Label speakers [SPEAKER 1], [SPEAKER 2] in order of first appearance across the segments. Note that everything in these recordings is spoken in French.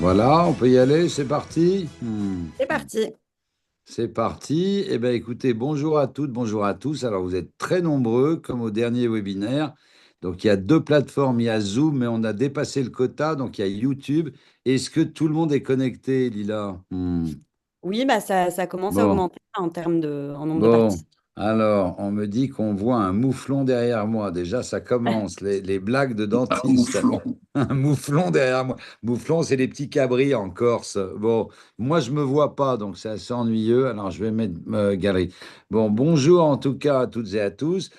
[SPEAKER 1] Voilà, on peut y aller, c'est parti.
[SPEAKER 2] C'est parti.
[SPEAKER 1] C'est parti. Eh bien, écoutez, bonjour à toutes, bonjour à tous. Alors, vous êtes très nombreux, comme au dernier webinaire. Donc, il y a deux plateformes, il y a Zoom, mais on a dépassé le quota, donc il y a YouTube. Est-ce que tout le monde est connecté, Lila?
[SPEAKER 2] Oui, bah ça commence à
[SPEAKER 1] Bon.
[SPEAKER 2] augmenter en nombre de
[SPEAKER 1] Bon,
[SPEAKER 2] parties.
[SPEAKER 1] alors, on me dit qu'on voit un mouflon derrière moi. Déjà, ça commence, les blagues de
[SPEAKER 3] Un
[SPEAKER 1] dentiste.
[SPEAKER 3] mouflon.
[SPEAKER 1] Un mouflon derrière moi. Mouflon, c'est les petits cabris en Corse. Bon, moi, je me vois pas, donc c'est assez ennuyeux. Alors, je vais mettre galerie. Bon, bonjour en tout cas à toutes et à tous.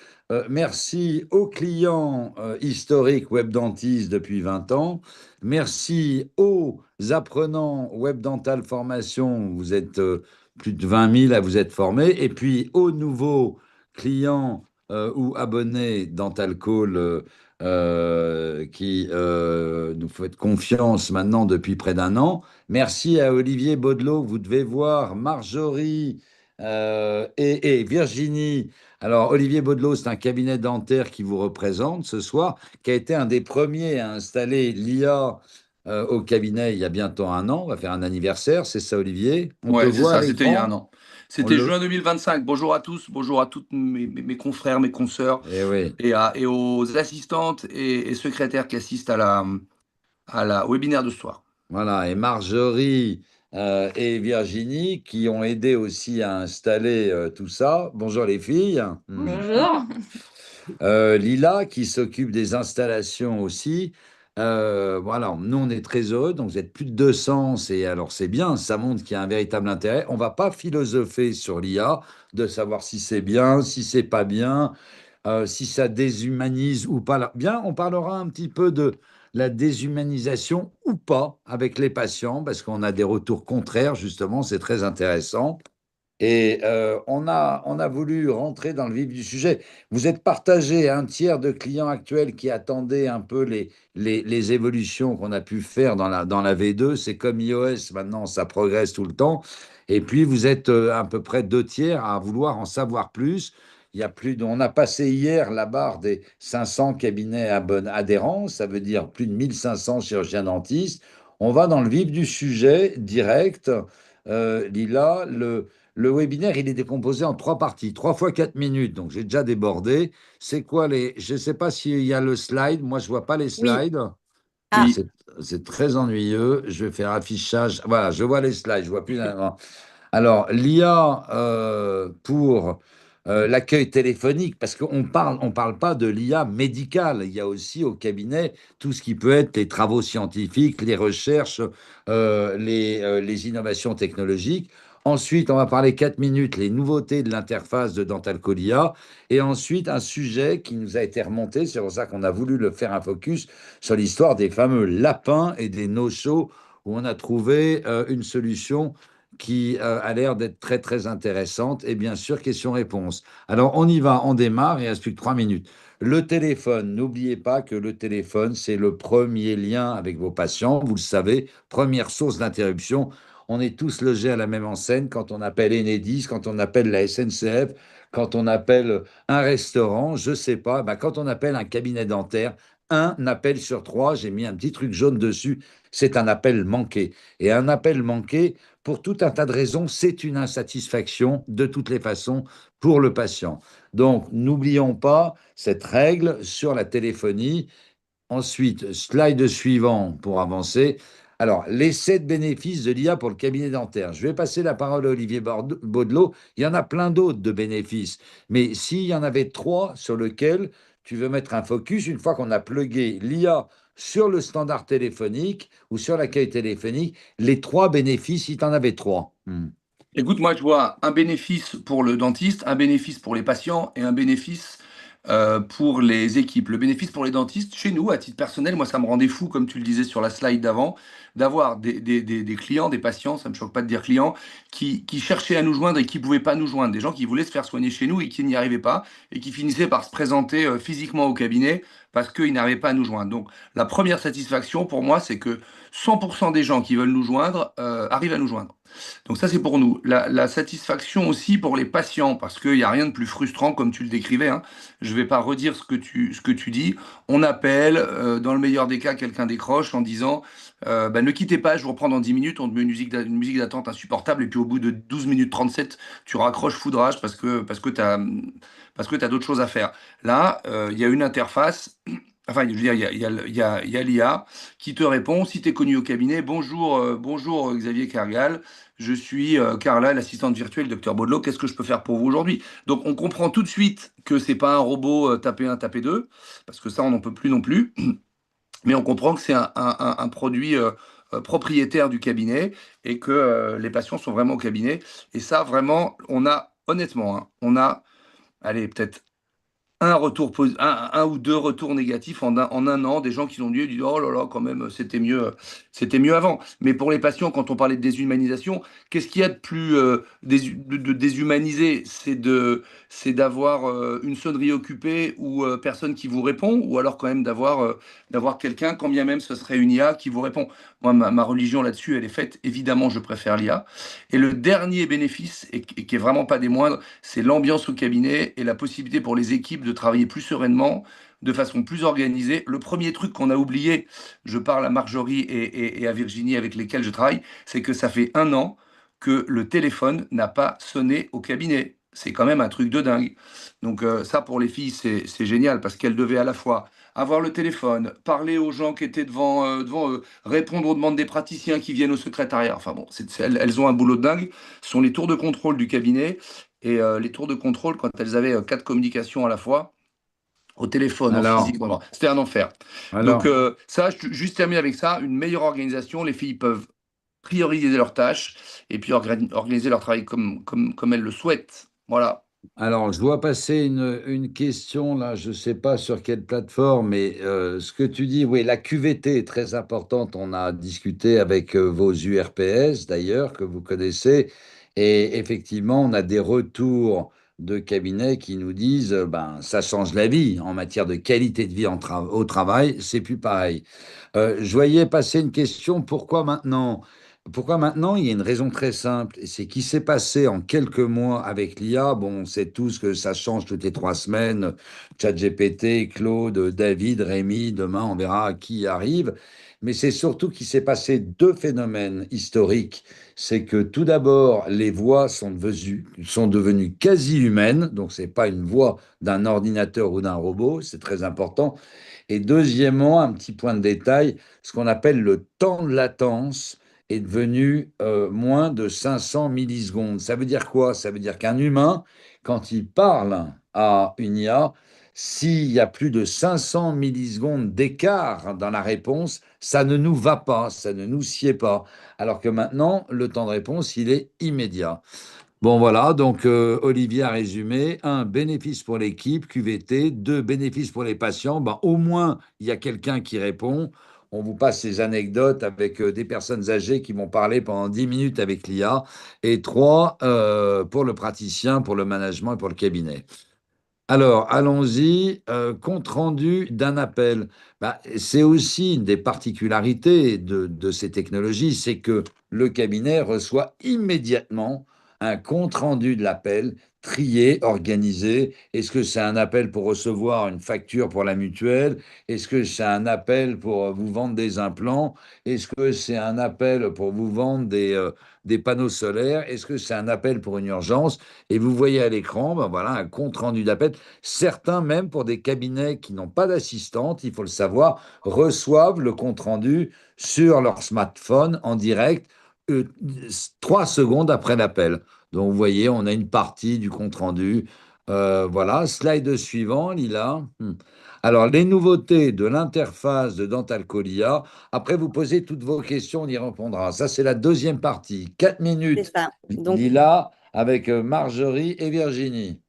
[SPEAKER 1] Merci aux clients historiques web dentistes depuis 20 ans. Merci aux apprenants web dental formation. Vous êtes plus de 20 000 à vous être formés. Et puis aux nouveaux clients ou abonnés Dental Call qui nous faites confiance maintenant depuis près d'un an. Merci à Olivier Baudelot. Vous devez voir Marjorie et Virginie. Alors, Olivier Baudelot, c'est un cabinet dentaire qui vous représente ce soir, qui a été un des premiers à installer l'IA au cabinet il y a bientôt un an. On va faire un anniversaire, c'est ça, Olivier? On te
[SPEAKER 3] Ouais, c'est
[SPEAKER 1] voit à
[SPEAKER 3] ça, c'était il y a un
[SPEAKER 1] l'écran?
[SPEAKER 3] an.
[SPEAKER 1] On
[SPEAKER 3] C'était
[SPEAKER 1] le...
[SPEAKER 3] juin 2025. Bonjour à tous, bonjour à toutes mes confrères, mes consoeurs
[SPEAKER 1] Eh oui.
[SPEAKER 3] et aux assistantes et secrétaires qui assistent au webinaire de ce soir.
[SPEAKER 1] Voilà, et Marjorie et Virginie qui ont aidé aussi à installer tout ça. Bonjour les filles.
[SPEAKER 4] Bonjour.
[SPEAKER 1] Lila qui s'occupe des installations aussi. Voilà, nous on est très heureux, donc vous êtes plus de 200, alors c'est bien, ça montre qu'il y a un véritable intérêt. On va pas philosopher sur l'IA, de savoir si c'est bien, si c'est pas bien, si ça déshumanise ou pas. Bien, on parlera un petit peu de la déshumanisation ou pas avec les patients, parce qu'on a des retours contraires, justement, c'est très intéressant. Et on a voulu rentrer dans le vif du sujet. Vous êtes partagé un tiers de clients actuels qui attendaient un peu les évolutions qu'on a pu faire dans la V2. C'est comme iOS, maintenant, ça progresse tout le temps. Et puis, vous êtes à peu près deux tiers à vouloir en savoir plus. On a passé hier la barre des 500 cabinets adhérents, ça veut dire plus de 1500 chirurgiens dentistes. On va dans le vif du sujet direct. Lila, le webinaire, il est décomposé en trois parties, 3 fois 4 minutes, donc j'ai déjà débordé. C'est quoi les... Je ne sais pas s'il y a le slide, moi je vois pas les
[SPEAKER 2] Oui.
[SPEAKER 1] slides.
[SPEAKER 2] Ah,
[SPEAKER 3] Oui.
[SPEAKER 1] C'est très ennuyeux. Je vais faire affichage. Voilà, je vois les slides, je vois plus. Alors, l'IA pour l'accueil téléphonique, parce qu'on parle pas de l'IA médicale. Il y a aussi au cabinet tout ce qui peut être les travaux scientifiques, les recherches, les innovations technologiques. Ensuite, on va parler 4 minutes, les nouveautés de l'interface de Dental Colia. Et ensuite, un sujet qui nous a été remonté, c'est pour ça qu'on a voulu le faire un focus sur l'histoire des fameux lapins et des no-shows, où on a trouvé une solution qui a l'air d'être très très intéressante. Et bien sûr, question-réponse. Alors on y va, on démarre, il ne reste plus que 3 minutes. Le téléphone, n'oubliez pas que le téléphone, c'est le premier lien avec vos patients, vous le savez, première source d'interruption. On est tous logés à la même enseigne quand on appelle Enedis, quand on appelle la SNCF, quand on appelle un restaurant, je ne sais pas, ben, quand on appelle un cabinet dentaire, un appel sur trois, j'ai mis un petit truc jaune dessus, c'est un appel manqué. Et un appel manqué, pour tout un tas de raisons, c'est une insatisfaction de toutes les façons pour le patient. Donc, n'oublions pas cette règle sur la téléphonie. Ensuite, slide suivant pour avancer. Alors, l'essai de bénéfices de l'IA pour le cabinet dentaire. Je vais passer la parole à Olivier Baudelot. Il y en a plein d'autres de bénéfices. Mais s'il y en avait trois sur lesquels tu veux mettre un focus, une fois qu'on a plugué l'IA sur le standard téléphonique ou sur l'accueil téléphonique, les trois bénéfices, si tu en avais trois.
[SPEAKER 3] Écoute, moi, je vois un bénéfice pour le dentiste, un bénéfice pour les patients et un bénéfice pour les équipes. Le bénéfice pour les dentistes, chez nous, à titre personnel, moi, ça me rendait fou, comme tu le disais sur la slide d'avant, d'avoir des clients, des patients, ça me choque pas de dire clients, qui cherchaient à nous joindre et qui pouvaient pas nous joindre. Des gens qui voulaient se faire soigner chez nous et qui n'y arrivaient pas et qui finissaient par se présenter physiquement au cabinet parce qu'ils n'arrivaient pas à nous joindre. Donc, la première satisfaction pour moi, c'est que 100% des gens qui veulent nous joindre arrivent à nous joindre. Donc ça, c'est pour nous. La satisfaction aussi pour les patients, parce qu'il n'y a rien de plus frustrant, comme tu le décrivais, hein. Je ne vais pas redire ce que tu dis. On appelle, dans le meilleur des cas, quelqu'un décroche en disant bah, ne quittez pas, je vous reprends dans 10 minutes, on te met une musique d'attente insupportable, et puis au bout de 12 minutes 37, tu raccroches foudrage parce que tu as d'autres choses à faire. Là, il y a une interface. Enfin, je veux dire, il y a l'IA qui te répond, si tu es connu au cabinet, bonjour, bonjour Xavier Cargal, je suis Carla, l'assistante virtuelle Dr Baudelot, qu'est-ce que je peux faire pour vous aujourd'hui? Donc on comprend tout de suite que c'est pas un robot taper un, taper deux, parce que ça on n'en peut plus non plus, mais on comprend que c'est un produit propriétaire du cabinet et que les patients sont vraiment au cabinet. Et ça, vraiment, on a, honnêtement, hein, on a, allez, peut-être un ou deux retours négatifs en un an, des gens qui l'ont dit, disent oh là là, quand même, c'était mieux avant. Mais pour les patients, quand on parlait de déshumanisation, qu'est-ce qu'il y a de plus de déshumanisé? C'est d'avoir une sonnerie occupée ou personne qui vous répond, ou alors quand même d'avoir quelqu'un, quand bien même ce serait une IA, qui vous répond. Moi, ma religion là-dessus, elle est faite. Évidemment, je préfère l'IA. Et le dernier bénéfice, et qui est vraiment pas des moindres, c'est l'ambiance au cabinet et la possibilité pour les équipes de travailler plus sereinement, de façon plus organisée. Le premier truc qu'on a oublié, je parle à Marjorie et à Virginie avec lesquelles je travaille, c'est que ça fait un an que le téléphone n'a pas sonné au cabinet. C'est quand même un truc de dingue. Donc ça, pour les filles, c'est génial parce qu'elles devaient à la fois avoir le téléphone, parler aux gens qui étaient devant eux, répondre aux demandes des praticiens qui viennent au secrétariat. Enfin bon, elles ont un boulot de dingue. Ce sont les tours de contrôle du cabinet. Et les tours de contrôle, quand elles avaient quatre communications à la fois, au téléphone, en
[SPEAKER 1] Alors,
[SPEAKER 3] physique, bon, c'était un enfer. Donc
[SPEAKER 1] alors,
[SPEAKER 3] ça, juste terminer avec ça, une meilleure organisation, les filles peuvent prioriser leurs tâches et puis organiser leur travail comme elles le souhaitent. Voilà.
[SPEAKER 1] Alors, je vois passer une question là, je ne sais pas sur quelle plateforme, mais ce que tu dis, oui, la QVT est très importante. On a discuté avec vos URPS d'ailleurs, que vous connaissez, et effectivement, on a des retours de cabinets qui nous disent, ben, ça change la vie en matière de qualité de vie au travail, c'est plus pareil. Je voyais passer une question, pourquoi maintenant? Pourquoi maintenant? Il y a une raison très simple, et c'est qu'il s'est passé en quelques mois avec l'IA. Bon, on sait tous que ça change toutes les 3 semaines. ChatGPT, Claude, David, Rémi, demain on verra qui arrive. Mais c'est surtout qu'il s'est passé deux phénomènes historiques. C'est que tout d'abord, les voix sont devenues quasi humaines, donc c'est pas une voix d'un ordinateur ou d'un robot, c'est très important. Et deuxièmement, un petit point de détail, ce qu'on appelle le temps de latence est devenu moins de 500 millisecondes. Ça veut dire quoi? Ça veut dire qu'un humain, quand il parle à une IA, s'il y a plus de 500 millisecondes d'écart dans la réponse, ça ne nous va pas, ça ne nous sied pas. Alors que maintenant, le temps de réponse, il est immédiat. Bon, voilà, donc Olivier a résumé. Un, bénéfice pour l'équipe, QVT. Deux, bénéfice pour les patients. Ben, au moins, il y a quelqu'un qui répond. On vous passe ces anecdotes avec des personnes âgées qui vont parler pendant 10 minutes avec l'IA. Et trois, pour le praticien, pour le management et pour le cabinet. Alors, allons-y. Compte rendu d'un appel. Bah, c'est aussi une des particularités de ces technologies, c'est que le cabinet reçoit immédiatement un compte rendu de l'appel, trié, organisé. Est-ce que c'est un appel pour recevoir une facture pour la mutuelle? Est-ce que c'est un appel pour vous vendre des implants? Est-ce que c'est un appel pour vous vendre des panneaux solaires? Est-ce que c'est un appel pour une urgence? Et vous voyez à l'écran, ben voilà, un compte rendu d'appel. Certains, même pour des cabinets qui n'ont pas d'assistante, il faut le savoir, reçoivent le compte rendu sur leur smartphone en direct, euh, 3 secondes après l'appel. Donc, vous voyez, on a une partie du compte rendu. Voilà, slide suivant, Lila. Alors, les nouveautés de l'interface de Dental Colia. Après, vous posez toutes vos questions, on y répondra. Ça, c'est la deuxième partie. 4 minutes,
[SPEAKER 2] C'est ça. Donc,
[SPEAKER 1] Lila, avec Marjorie et Virginie.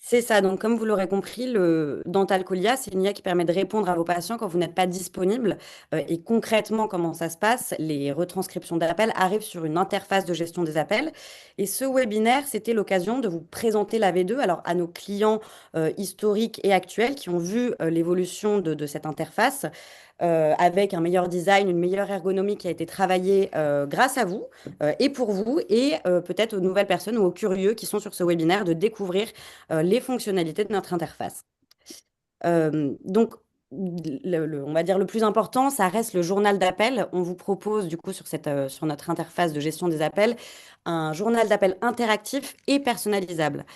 [SPEAKER 2] c'est ça. Donc, comme vous l'aurez compris, le Dental Colia, c'est une IA qui permet de répondre à vos patients quand vous n'êtes pas disponible. Et concrètement, comment ça se passe? Les retranscriptions d'appels arrivent sur une interface de gestion des appels. Et ce webinaire, c'était l'occasion de vous présenter la V2, alors à nos clients historiques et actuels qui ont vu l'évolution de cette interface. avec un meilleur design, une meilleure ergonomie qui a été travaillée grâce à vous et pour vous, et peut-être aux nouvelles personnes ou aux curieux qui sont sur ce webinaire de découvrir les fonctionnalités de notre interface. Donc, on va dire le plus important, ça reste le journal d'appel. On vous propose du coup sur notre interface de gestion des appels un journal d'appel interactif et personnalisable.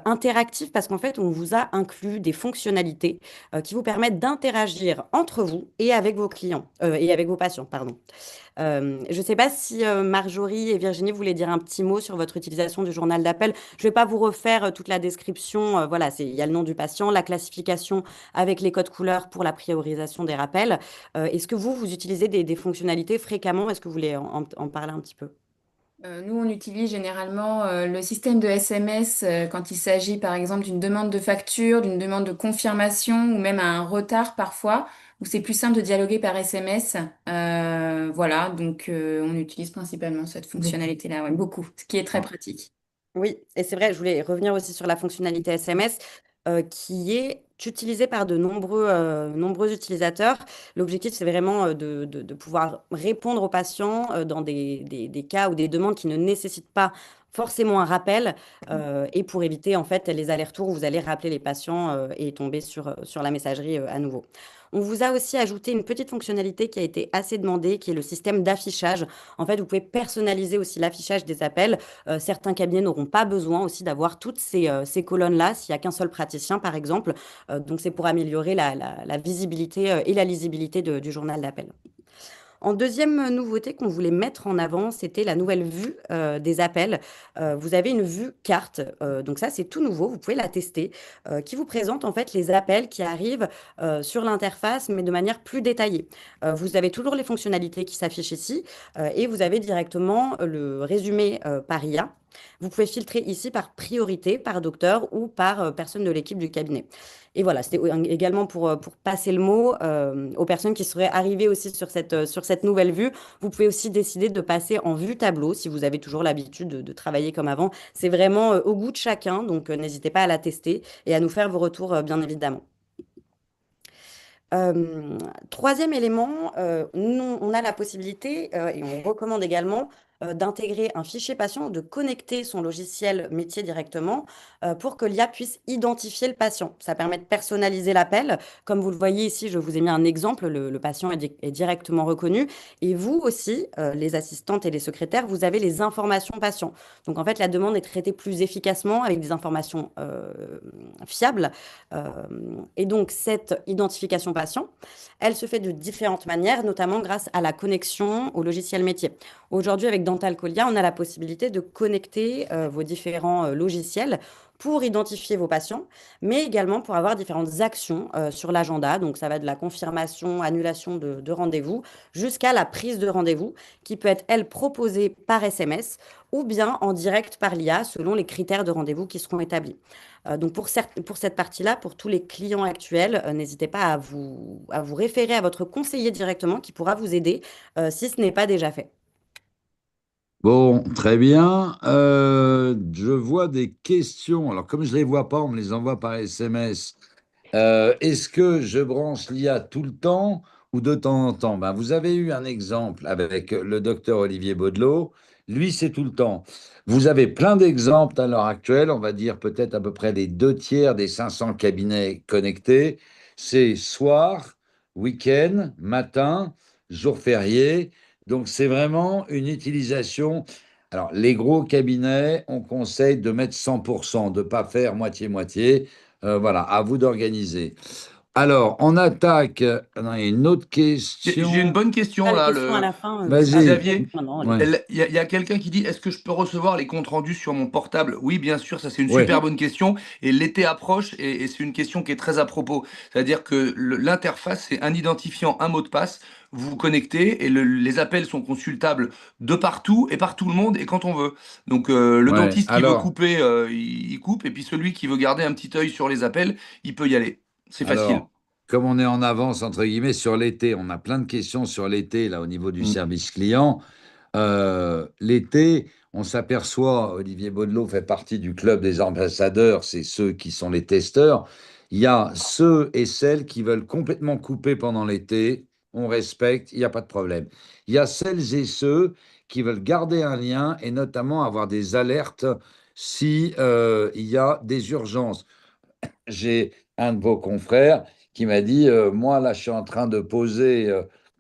[SPEAKER 2] Interactif parce qu'en fait, on vous a inclus des fonctionnalités qui vous permettent d'interagir entre vous et avec vos clients et avec vos patients, pardon. Je ne sais pas si Marjorie et Virginie voulaient dire un petit mot sur votre utilisation du journal d'appel. Je ne vais pas vous refaire toute la description. Voilà, il y a le nom du patient, la classification avec les codes couleurs pour la priorisation des rappels. Est-ce que vous utilisez des fonctionnalités fréquemment? Est-ce que vous voulez en parler un petit peu?
[SPEAKER 4] Nous, on utilise généralement le système de SMS quand il s'agit, par exemple, d'une demande de facture, d'une demande de confirmation ou même à un retard parfois, où c'est plus simple de dialoguer par SMS. Voilà, donc on utilise principalement cette fonctionnalité-là, ouais, beaucoup, ce qui est très pratique.
[SPEAKER 2] Oui, et c'est vrai, je voulais revenir aussi sur la fonctionnalité SMS qui est utilisée par de nombreux utilisateurs. L'objectif, c'est vraiment de pouvoir répondre aux patients dans des cas ou des demandes qui ne nécessitent pas forcément un rappel et pour éviter en fait les allers-retours où vous allez rappeler les patients et tomber sur la messagerie à nouveau. On vous a aussi ajouté une petite fonctionnalité qui a été assez demandée, qui est le système d'affichage. En fait, vous pouvez personnaliser aussi l'affichage des appels. Certains cabinets n'auront pas besoin aussi d'avoir toutes ces colonnes-là s'il n'y a qu'un seul praticien, par exemple. Donc, c'est pour améliorer la visibilité et la lisibilité du journal d'appel. En deuxième nouveauté qu'on voulait mettre en avant, c'était la nouvelle vue des appels. Vous avez une vue carte, donc ça c'est tout nouveau, vous pouvez la tester, qui vous présente en fait les appels qui arrivent sur l'interface, mais de manière plus détaillée. Vous avez toujours les fonctionnalités qui s'affichent ici, et vous avez directement le résumé par IA. Vous pouvez filtrer ici par priorité, par docteur ou par personne de l'équipe du cabinet. Et voilà, c'était également pour passer le mot aux personnes qui seraient arrivées aussi sur cette nouvelle vue. Vous pouvez aussi décider de passer en vue tableau si vous avez toujours l'habitude de travailler comme avant. C'est vraiment au goût de chacun, donc n'hésitez pas à la tester et à nous faire vos retours, bien évidemment. Euh, Troisième élément, nous, on a la possibilité et on recommande également d'intégrer un fichier patient ou de connecter son logiciel métier directement pour que l'IA puisse identifier le patient. Ça permet de personnaliser l'appel. Comme vous le voyez ici, je vous ai mis un exemple, le patient est directement reconnu. Et vous aussi, les assistantes et les secrétaires, vous avez les informations patients. Donc en fait, la demande est traitée plus efficacement avec des informations fiables. Euh, et donc, cette identification patient, elle se fait de différentes manières, notamment grâce à la connexion au logiciel métier. Aujourd'hui, avec Dental Colia, on a la possibilité de connecter vos différents logiciels pour identifier vos patients, mais également pour avoir différentes actions sur l'agenda. Donc, ça va de la confirmation, annulation de rendez-vous, jusqu'à la prise de rendez-vous, qui peut être, elle, proposée par SMS ou bien en direct par l'IA, selon les critères de rendez-vous qui seront établis. Donc pour cette partie-là, pour tous les clients actuels, n'hésitez pas à vous référer à votre conseiller directement qui pourra vous aider si ce n'est pas déjà fait.
[SPEAKER 1] Bon, très bien. Je vois des questions. Alors, comme je ne les vois pas, on me les envoie par SMS. Est-ce que je branche l'IA tout le temps ou de temps en temps? Ben, vous avez eu un exemple avec le docteur Olivier Baudelot. Lui, c'est tout le temps. Vous avez plein d'exemples à l'heure actuelle. On va dire peut-être à peu près les deux tiers des 500 cabinets connectés. C'est soir, week-end, matin, jour férié. Donc, c'est vraiment une utilisation. Alors, les gros cabinets, on conseille de mettre 100%, de ne pas faire moitié-moitié. Voilà, à vous d'organiser. Alors, on attaque. Non, il y a une autre
[SPEAKER 3] J'ai une
[SPEAKER 1] question.
[SPEAKER 3] bonne
[SPEAKER 2] Ah,
[SPEAKER 3] question
[SPEAKER 2] les
[SPEAKER 3] là.
[SPEAKER 2] questions à la fin,
[SPEAKER 3] Ah,
[SPEAKER 1] Vas-y.
[SPEAKER 3] Xavier,
[SPEAKER 2] non,
[SPEAKER 1] Ouais.
[SPEAKER 3] il y a quelqu'un qui dit, est-ce que je peux recevoir les comptes rendus sur mon portable? Oui, bien sûr, ça c'est une
[SPEAKER 1] Ouais.
[SPEAKER 3] super bonne question. Et l'été approche et c'est une question qui est très à propos. C'est-à-dire que l'interface, c'est un identifiant, un mot de passe. Vous vous connectez et les appels sont consultables de partout et par tout le monde et quand on veut. Donc le
[SPEAKER 1] Ouais.
[SPEAKER 3] dentiste qui veut
[SPEAKER 1] Alors,
[SPEAKER 3] couper, il coupe. Et puis celui qui veut garder un petit œil sur les appels, il peut y aller. C'est facile.
[SPEAKER 1] alors, comme on est en avance, entre guillemets, sur l'été, on a plein de questions sur l'été, là, au niveau du
[SPEAKER 3] Mm.
[SPEAKER 1] service client. L'été, on s'aperçoit, Olivier Baudelot fait partie du club des ambassadeurs, c'est ceux qui sont les testeurs. Il y a ceux et celles qui veulent complètement couper pendant l'été on respecte, il n'y a pas de problème. Il y a celles et ceux qui veulent garder un lien et notamment avoir des alertes si il y a des urgences. J'ai un de vos confrères qui m'a dit, moi là, je suis en train de poser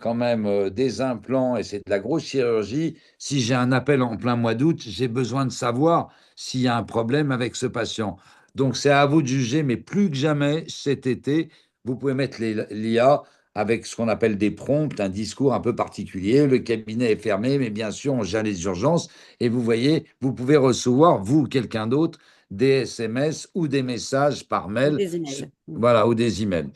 [SPEAKER 1] quand même des implants et c'est de la grosse chirurgie. Si j'ai un appel en plein mois d'août, j'ai besoin de savoir s'il y a un problème avec ce patient. Donc c'est à vous de juger, mais plus que jamais cet été, vous pouvez mettre l'IA avec ce qu'on appelle des prompts, un discours un peu particulier. Le cabinet est fermé, mais bien sûr, on gère les urgences. Et vous voyez, vous pouvez recevoir, vous ou quelqu'un d'autre, des SMS ou des messages par
[SPEAKER 2] Ou
[SPEAKER 1] mail,
[SPEAKER 2] des emails.
[SPEAKER 1] voilà, ou des emails.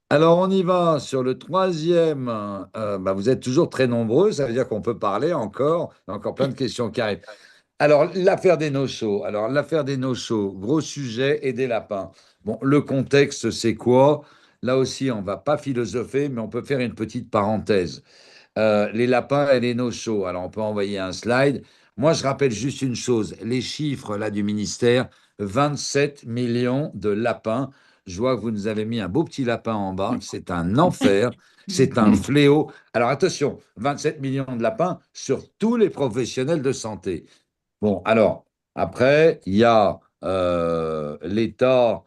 [SPEAKER 1] Alors, on y va sur le troisième. Bah, vous êtes toujours très nombreux, ça veut dire qu'on peut parler encore. Il y a encore plein de questions qui arrivent. Alors, l'affaire des no-shows. Alors, l'affaire des no-shows, gros sujet, et des lapins. Bon, le contexte, c'est quoi? Là aussi, on ne va pas philosopher, mais on peut faire une petite parenthèse. Les lapins et les no-shows. Alors, on peut envoyer un slide. Moi, je rappelle juste une chose. Les chiffres là du ministère, 27 millions de lapins. Je vois que vous nous avez mis un beau petit lapin en bas. C'est un enfer. C'est un fléau. Alors, attention, 27 millions de lapins sur tous les professionnels de santé. Bon, alors, après, il y a l'État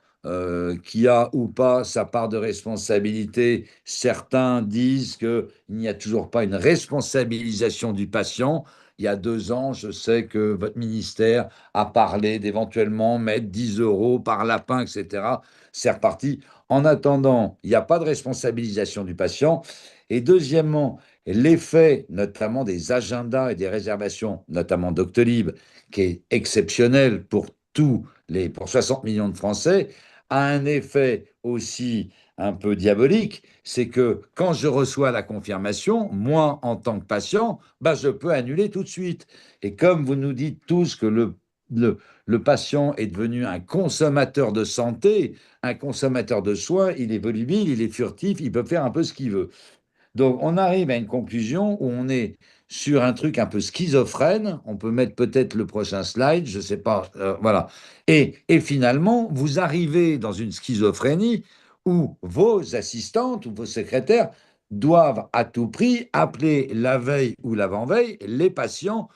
[SPEAKER 1] qui a ou pas sa part de responsabilité. Certains disent qu'il n'y a toujours pas une responsabilisation du patient. Il y a 2 ans, je sais que votre ministère a parlé d'éventuellement mettre 10 euros par lapin, etc. C'est reparti. En attendant, il n'y a pas de responsabilisation du patient. Et deuxièmement, l'effet notamment des agendas et des réservations, notamment Doctolib, qui est exceptionnel pour 60 millions de Français, a un effet aussi un peu diabolique, c'est que quand je reçois la confirmation, moi, en tant que patient, bah, je peux annuler tout de suite. Et comme vous nous dites tous que le patient est devenu un consommateur de santé, un consommateur de soins, il est volubile, il est furtif, il peut faire un peu ce qu'il veut. Donc, on arrive à une conclusion où on est sur un truc un peu schizophrène. On peut mettre peut-être le prochain slide, je ne sais pas. Voilà. Et finalement, vous arrivez dans une schizophrénie où vos assistantes ou vos secrétaires doivent à tout prix appeler la veille ou l'avant-veille les patients.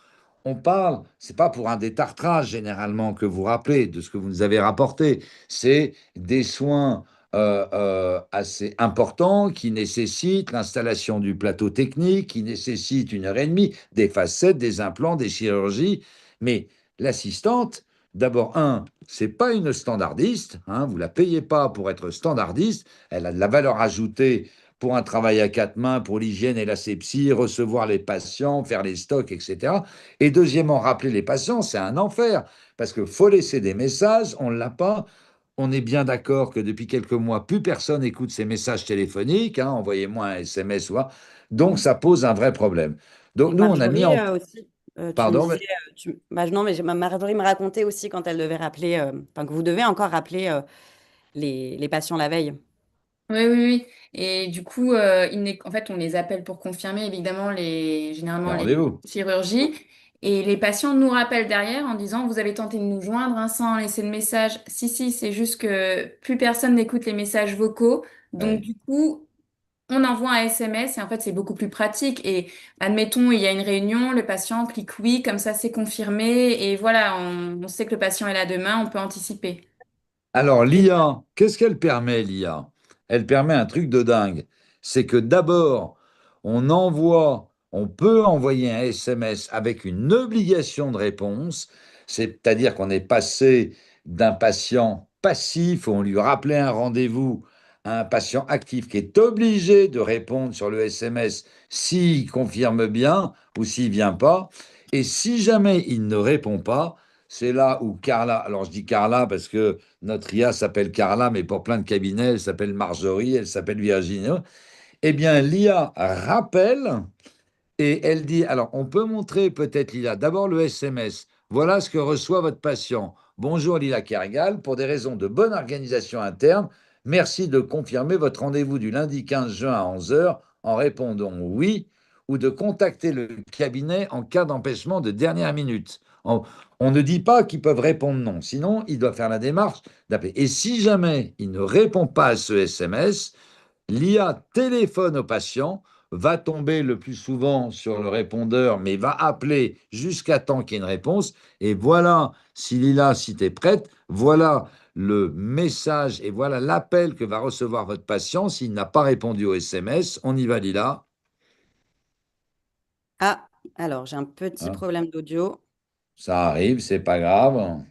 [SPEAKER 1] On parle, c'est pas pour un détartrage généralement que vous rappelez de ce que vous nous avez rapporté, c'est des soins assez importants qui nécessitent l'installation du plateau technique, qui nécessitent 1 heure et demie, des facettes, des implants, des chirurgies. Mais l'assistante, d'abord, c'est pas une standardiste, hein, vous la payez pas pour être standardiste, elle a de la valeur ajoutée pour un travail à 4 mains, pour l'hygiène et l'asepsie, recevoir les patients, faire les stocks, etc. Et deuxièmement, rappeler les patients, c'est un enfer, parce qu'il faut laisser des messages, on ne l'a pas. On est bien d'accord que depuis quelques mois, plus personne écoute ces messages téléphoniques, hein, envoyez-moi un SMS ou quoi. Donc, ça pose un vrai problème. Donc, nous, on a mis
[SPEAKER 2] Marjorie
[SPEAKER 1] en...
[SPEAKER 2] aussi, tu me
[SPEAKER 1] Pardon,
[SPEAKER 2] disais, bah, non, mais Marjorie me racontait aussi quand elle devait rappeler, enfin que vous devez encore rappeler les patients la veille.
[SPEAKER 4] Oui, oui, oui. Et du coup, en fait, on les appelle pour confirmer, évidemment,
[SPEAKER 1] les
[SPEAKER 4] généralement les
[SPEAKER 1] rendez-vous.
[SPEAKER 4] chirurgies. Et les patients nous rappellent derrière en disant, vous avez tenté de nous joindre, hein, sans laisser de message. Si, si, c'est juste que plus personne n'écoute les messages vocaux. Donc,
[SPEAKER 1] Ouais.
[SPEAKER 4] du coup, on envoie un SMS et en fait, c'est beaucoup plus pratique. Et admettons, il y a une réunion, le patient clique oui, comme ça, c'est confirmé. Et voilà, on sait que le patient est là demain, on peut anticiper.
[SPEAKER 1] Alors, l'IA, qu'est-ce qu'elle permet, l'IA? Elle permet un truc de dingue. C'est que d'abord, on peut envoyer un SMS avec une obligation de réponse, c'est-à-dire qu'on est passé d'un patient passif où on lui rappelait un rendez-vous à un patient actif qui est obligé de répondre sur le SMS s'il confirme bien ou s'il vient pas. Et si jamais il ne répond pas, c'est là où Carla, alors je dis Carla parce que notre IA s'appelle Carla, mais pour plein de cabinets, elle s'appelle Marjorie, elle s'appelle Virginie. Eh bien, l'IA rappelle et elle dit, alors on peut montrer peut-être l'IA, d'abord le SMS. Voilà ce que reçoit votre patient. Bonjour Lila Kergal, pour des raisons de bonne organisation interne, merci de confirmer votre rendez-vous du lundi 15 juin à 11 heures en répondant oui ou de contacter le cabinet en cas d'empêchement de dernière minute. On ne dit pas qu'ils peuvent répondre non, sinon ils doivent faire la démarche d'appeler. Et si jamais il ne répond pas à ce SMS, l'IA téléphone au patient, va tomber le plus souvent sur le répondeur, mais va appeler jusqu'à temps qu'il y ait une réponse. Et voilà, si Lila, si tu es prête, voilà le message et voilà l'appel que va recevoir votre patient s'il n'a pas répondu au SMS. On y va, Lila.
[SPEAKER 2] Ah, alors j'ai un petit
[SPEAKER 1] Hein,
[SPEAKER 2] problème d'audio.
[SPEAKER 1] ça arrive, c'est pas grave.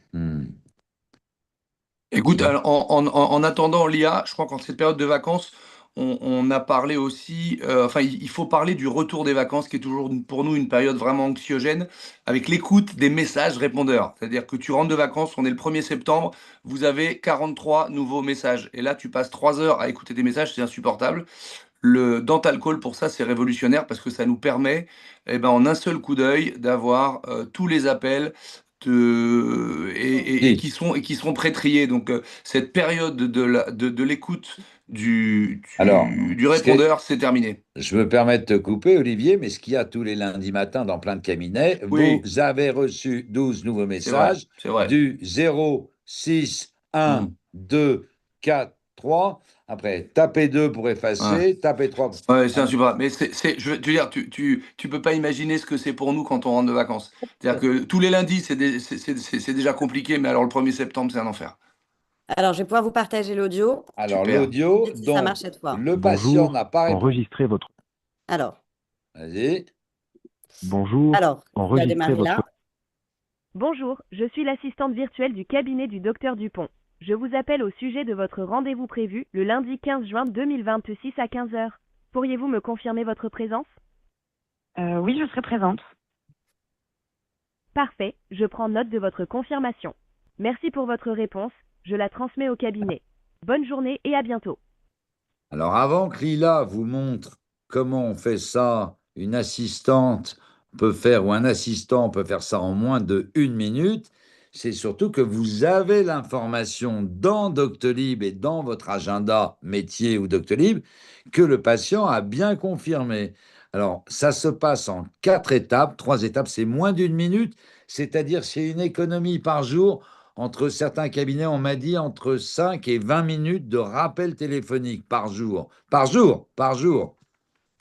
[SPEAKER 3] Écoute,
[SPEAKER 1] Dis-moi.
[SPEAKER 3] alors, en attendant l'IA, je crois qu'en cette période de vacances, on a parlé aussi, enfin, il faut parler du retour des vacances, qui est toujours pour nous une période vraiment anxiogène, avec l'écoute des messages répondeurs. C'est-à-dire que tu rentres de vacances, on est le 1er septembre, vous avez 43 nouveaux messages. Et là, tu passes 3 heures à écouter des messages, c'est insupportable. Le Dental Call, pour ça, c'est révolutionnaire parce que ça nous permet, eh ben, en un seul coup d'œil, d'avoir tous les appels
[SPEAKER 1] Dis.
[SPEAKER 3] et qui seront pré-triés. Donc, cette période de l'écoute
[SPEAKER 1] Alors,
[SPEAKER 3] du répondeur, c'est terminé.
[SPEAKER 1] je me permets de te couper, Olivier, mais ce qu'il y a tous les lundis matins dans plein de cabinets, vous
[SPEAKER 3] Oui,
[SPEAKER 1] avez reçu 12 nouveaux
[SPEAKER 3] c'est vrai,
[SPEAKER 1] messages
[SPEAKER 3] c'est vrai.
[SPEAKER 1] du 0, 6, 1,
[SPEAKER 3] Hmm,
[SPEAKER 1] 2, 4, 3. Après, tapez 2 pour
[SPEAKER 3] ouais.
[SPEAKER 1] effacer, tapez 3.
[SPEAKER 3] Ouais, c'est
[SPEAKER 1] Hein.
[SPEAKER 3] insupportable. Mais je veux te dire, tu peux pas imaginer ce que c'est pour nous quand on rentre de vacances. C'est-à-dire que tous les lundis, c'est déjà compliqué, mais alors le 1er septembre, c'est un enfer.
[SPEAKER 2] Alors, je vais pouvoir vous partager l'audio.
[SPEAKER 1] Alors,
[SPEAKER 3] Super.
[SPEAKER 2] Vous me
[SPEAKER 1] l'audio,
[SPEAKER 2] dites si ça marche
[SPEAKER 1] donc,
[SPEAKER 2] cette fois.
[SPEAKER 1] le patient n'a
[SPEAKER 5] Bonjour,
[SPEAKER 1] pas répondu.
[SPEAKER 5] enregistrez votre...
[SPEAKER 2] Alors,
[SPEAKER 1] Vas-y.
[SPEAKER 5] Bonjour,
[SPEAKER 2] alors, il va
[SPEAKER 5] enregistrez
[SPEAKER 2] démarrer
[SPEAKER 5] votre...
[SPEAKER 2] là.
[SPEAKER 6] Bonjour, je suis l'assistante virtuelle du cabinet du docteur Dupont. Je vous appelle au sujet de votre rendez-vous prévu le lundi 15 juin 2026 à 15 heures. Pourriez-vous me confirmer votre présence?
[SPEAKER 7] Oui, je serai présente.
[SPEAKER 6] Parfait, je prends note de votre confirmation. Merci pour votre réponse, je la transmets au cabinet. Bonne journée et à bientôt.
[SPEAKER 1] Alors, avant que Lila vous montre comment on fait ça, une assistante peut faire ou un assistant peut faire ça en moins de 1 minute, c'est surtout que vous avez l'information dans Doctolib et dans votre agenda métier ou Doctolib que le patient a bien confirmé. Alors, ça se passe en 4 étapes. 3 étapes, c'est moins d'1 minute, c'est-à-dire c'est une économie par jour entre certains cabinets, on m'a dit entre 5 et 20 minutes de rappel téléphonique par jour. Par jour, par jour.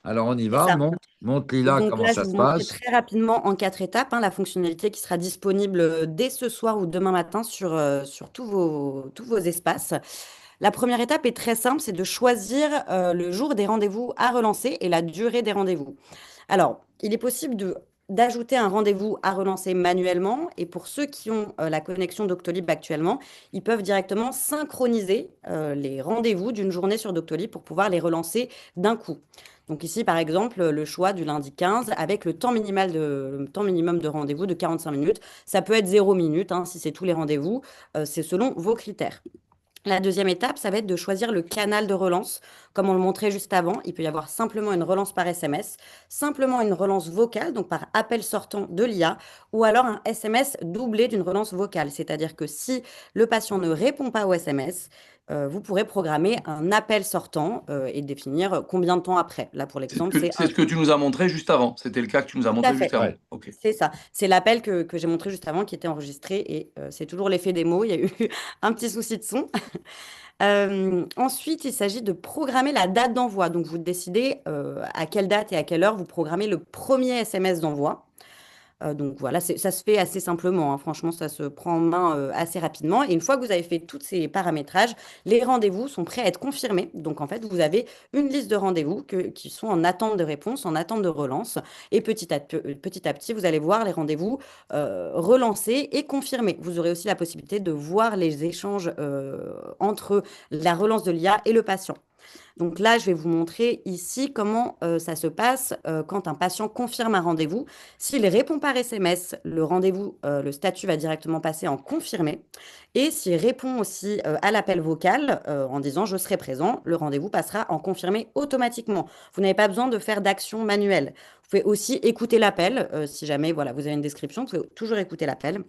[SPEAKER 1] Alors on y
[SPEAKER 2] C'est
[SPEAKER 1] va,
[SPEAKER 2] ça.
[SPEAKER 1] montre
[SPEAKER 2] Et
[SPEAKER 1] Lila
[SPEAKER 2] donc
[SPEAKER 1] comment
[SPEAKER 2] là, je
[SPEAKER 1] ça
[SPEAKER 2] vais
[SPEAKER 1] se
[SPEAKER 2] vous montrer
[SPEAKER 1] passe.
[SPEAKER 2] très rapidement en 4 étapes la fonctionnalité qui sera disponible dès ce soir ou demain matin sur tous vos espaces. La première étape est très simple, c'est de choisir le jour des rendez-vous à relancer et la durée des rendez-vous. Alors, il est possible d'ajouter un rendez-vous à relancer manuellement et pour ceux qui ont la connexion Doctolib actuellement, ils peuvent directement synchroniser les rendez-vous d'une journée sur Doctolib pour pouvoir les relancer d'un coup. Donc ici, par exemple, le choix du lundi 15 avec le temps minimum de rendez-vous de 45 minutes. Ça peut être 0 minute si c'est tous les rendez-vous. C'est selon vos critères. La deuxième étape, ça va être de choisir le canal de relance. Comme on le montrait juste avant, il peut y avoir simplement une relance par SMS, simplement une relance vocale, donc par appel sortant de l'IA, ou alors un SMS doublé d'une relance vocale. C'est-à-dire que si le patient ne répond pas au SMS, vous pourrez programmer un appel sortant et définir combien de temps après. Là, pour l'exemple, c'est
[SPEAKER 3] C'est
[SPEAKER 2] un
[SPEAKER 3] ce que tu nous as montré juste avant. C'était le cas que tu nous as
[SPEAKER 2] tout à
[SPEAKER 3] montré juste
[SPEAKER 2] fait.
[SPEAKER 3] avant.
[SPEAKER 1] Ouais.
[SPEAKER 3] Ok.
[SPEAKER 2] C'est ça. C'est l'appel que j'ai montré juste avant qui était enregistré et c'est toujours l'effet démo. Il y a eu un petit souci de son. Ensuite, il s'agit de programmer la date d'envoi. Donc, vous décidez à quelle date et à quelle heure vous programmez le premier SMS d'envoi. Donc voilà, ça se fait assez simplement. Franchement, ça se prend en main assez rapidement. Et une fois que vous avez fait tous ces paramétrages, les rendez-vous sont prêts à être confirmés. Donc en fait, vous avez une liste de rendez-vous qui sont en attente de réponse, en attente de relance. Et petit à petit, vous allez voir les rendez-vous relancés et confirmés. Vous aurez aussi la possibilité de voir les échanges entre la relance de l'IA et le patient. Donc là, je vais vous montrer ici comment ça se passe quand un patient confirme un rendez-vous. S'il répond par SMS, le rendez-vous, le statut va directement passer en confirmé. Et s'il répond aussi à l'appel vocal en disant je serai présent, le rendez-vous passera en confirmé automatiquement. Vous n'avez pas besoin de faire d'action manuelle. Vous pouvez aussi écouter l'appel. Si jamais voilà, vous avez une description, vous pouvez toujours écouter l'appel.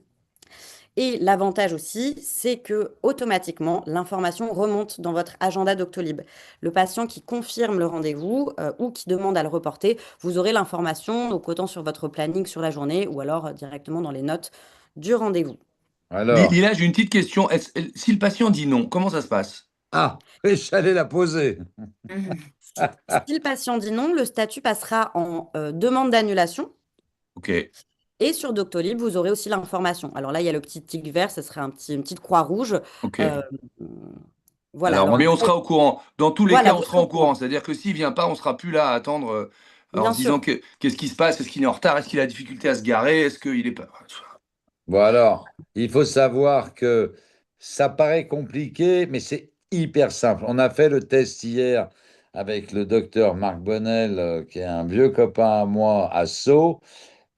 [SPEAKER 2] Et l'avantage aussi, c'est que automatiquement, l'information remonte dans votre agenda Doctolib. Le patient qui confirme le rendez-vous ou qui demande à le reporter, vous aurez l'information, donc autant sur votre planning sur la journée ou alors directement dans les notes du rendez-vous.
[SPEAKER 1] Alors,
[SPEAKER 3] Lila, j'ai une petite question. Si le patient dit non, comment ça se passe?
[SPEAKER 1] Ah, oui, j'allais la poser.
[SPEAKER 2] Si le patient dit non, le statut passera en demande d'annulation.
[SPEAKER 3] Ok,
[SPEAKER 2] Et sur Doctolib, vous aurez aussi l'information. Alors là, il y a le petit tic vert, ce serait une petite croix rouge.
[SPEAKER 3] ok.
[SPEAKER 2] Euh, voilà.
[SPEAKER 3] Alors,
[SPEAKER 2] Alors
[SPEAKER 3] mais on
[SPEAKER 2] après,
[SPEAKER 3] sera au courant. Dans tous les cas,
[SPEAKER 2] voilà,
[SPEAKER 3] on
[SPEAKER 2] vous
[SPEAKER 3] sera
[SPEAKER 2] serez au
[SPEAKER 3] au courant.
[SPEAKER 2] courant.
[SPEAKER 3] C'est-à-dire que s'il vient pas, on sera plus là à attendre en
[SPEAKER 2] Bien
[SPEAKER 3] se disant
[SPEAKER 2] sûr.
[SPEAKER 3] que qu'est-ce qui se passe? Est-ce qu'il est en retard? Est-ce qu'il a la difficulté à se garer? Est-ce qu'il est pas.
[SPEAKER 1] Bon, alors, il faut savoir que ça paraît compliqué, mais c'est hyper simple. On a fait le test hier avec le docteur Marc Bonnel, qui est un vieux copain à moi à Sceaux.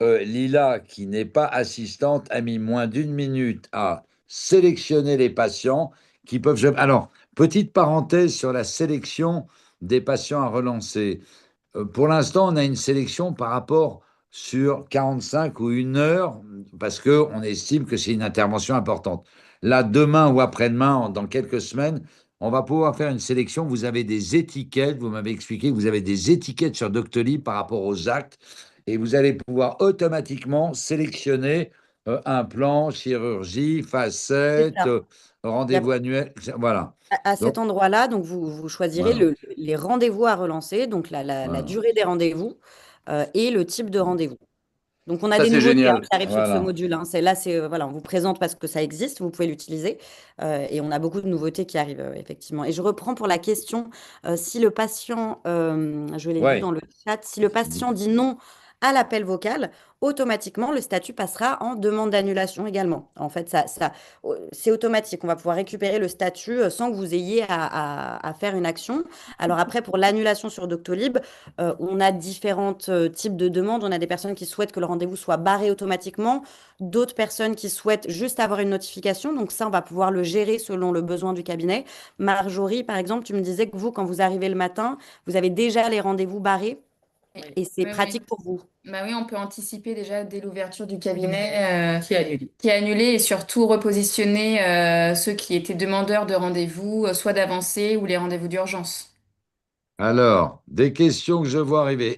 [SPEAKER 1] Lila, qui n'est pas assistante, a mis moins d'une minute à sélectionner les patients qui peuvent. Alors, petite parenthèse sur la sélection des patients à relancer. Pour l'instant, on a une sélection par rapport sur 45 ou 1 heure, parce qu'on estime que c'est une intervention importante. Là, demain ou après-demain, dans quelques semaines, on va pouvoir faire une sélection. Vous avez des étiquettes, vous m'avez expliqué que vous avez des étiquettes sur Doctolib par rapport aux actes, et vous allez pouvoir automatiquement sélectionner un plan, chirurgie,
[SPEAKER 2] C'est
[SPEAKER 1] facette,
[SPEAKER 2] ça. Il y a
[SPEAKER 1] rendez-vous annuel. Voilà.
[SPEAKER 2] À cet
[SPEAKER 1] Donc,
[SPEAKER 2] endroit-là, donc vous choisirez
[SPEAKER 1] voilà.
[SPEAKER 2] les rendez-vous à relancer, donc la
[SPEAKER 1] Voilà.
[SPEAKER 2] durée des rendez-vous et le type de rendez-vous. Donc on a
[SPEAKER 3] Ça,
[SPEAKER 2] des
[SPEAKER 3] c'est
[SPEAKER 2] nouveautés
[SPEAKER 3] génial.
[SPEAKER 2] qui arrivent sur ce
[SPEAKER 1] Voilà.
[SPEAKER 2] module, hein. Voilà, on vous présente parce que ça existe, vous pouvez l'utiliser et on a beaucoup de nouveautés qui arrivent effectivement. Et je reprends pour la question, si le patient, je l'ai vu dans
[SPEAKER 1] Ouais.
[SPEAKER 2] le chat, si le patient dit non à l'appel vocal, automatiquement le statut passera en demande d'annulation également. En fait, c'est automatique. On va pouvoir récupérer le statut sans que vous ayez à faire une action. Alors après, pour l'annulation sur Doctolib, on a différents types de demandes. On a des personnes qui souhaitent que le rendez-vous soit barré automatiquement, d'autres personnes qui souhaitent juste avoir une notification. Donc ça, on va pouvoir le gérer selon le besoin du cabinet. Marjorie, par exemple, tu me disais que vous, quand vous arrivez le matin, vous avez déjà les rendez-vous barrés
[SPEAKER 4] Oui,
[SPEAKER 2] et c'est
[SPEAKER 4] oui, oui.
[SPEAKER 2] pratique pour vous.
[SPEAKER 4] Bah oui, on peut anticiper déjà dès l'ouverture du cabinet qui est annulé et surtout repositionner ceux qui étaient demandeurs de rendez-vous, soit d'avancée ou les rendez-vous d'urgence.
[SPEAKER 1] Alors, des questions que je vois arriver.